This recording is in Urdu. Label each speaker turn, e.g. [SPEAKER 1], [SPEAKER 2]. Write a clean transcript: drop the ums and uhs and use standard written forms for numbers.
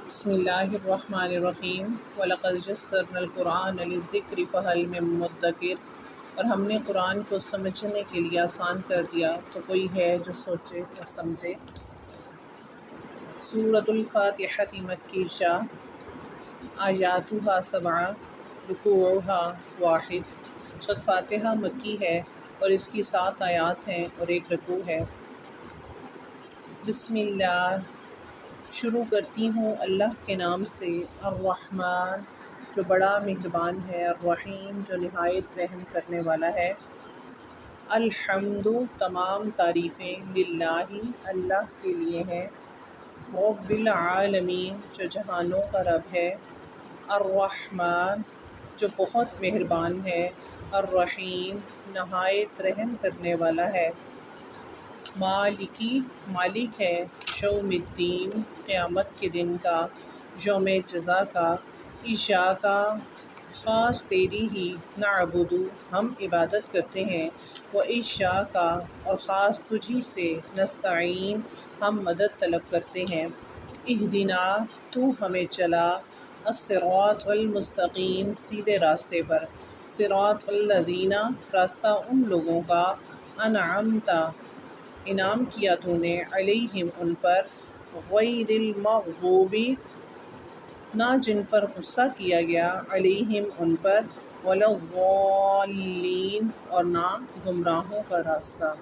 [SPEAKER 1] بسم اللہ الرحمن الرحیم وَلَقَدْ يَسَّرْنَا الْقُرْآنَ لِلذِّكْرِ فَهَلْ مِن مُّدَّكِرٍ، اور ہم نے قرآن کو سمجھنے کے لیے آسان کر دیا تو کوئی ہے جو سوچے اور سمجھے۔ سورۃ الفاتحہ مکیہ، آیاتها 7، رکوعها 1۔ سورۃ فاتحہ مکی ہے اور اس کی 7 آیات ہیں اور 1 رکوع ہے۔ بسم اللہ، شروع کرتی ہوں اللہ کے نام سے، الرحمن جو بڑا مہربان ہے، الرحیم جو نہایت رحم کرنے والا ہے۔ الحمد تمام تعریفیں، للہ اللہ کے لیے ہیں، رب العالمین جو جہانوں کا رب ہے، الرحمن جو بہت مہربان ہے، الرحیم نہایت رحم کرنے والا ہے۔ مالکی مالک ہے، یوم الدین قیامت کے دن کا، یوم جزا کا، ایاک خاص تیری ہی، نعبد ہم عبادت کرتے ہیں، و ایاک اور خاص تجھی سے، نستعین ہم مدد طلب کرتے ہیں۔ اہدنا تو ہمیں چلا، الصراط المستقیم سیدھے راستے پر، صراط الذین راستہ ان لوگوں کا، انعمت انعام کیا تو نے، علیہم ان پر، غیر المغضوب نہ جن پر غصہ کیا گیا، علیہم ان پر، ولا الضالین اور نہ گمراہوں کا راستہ۔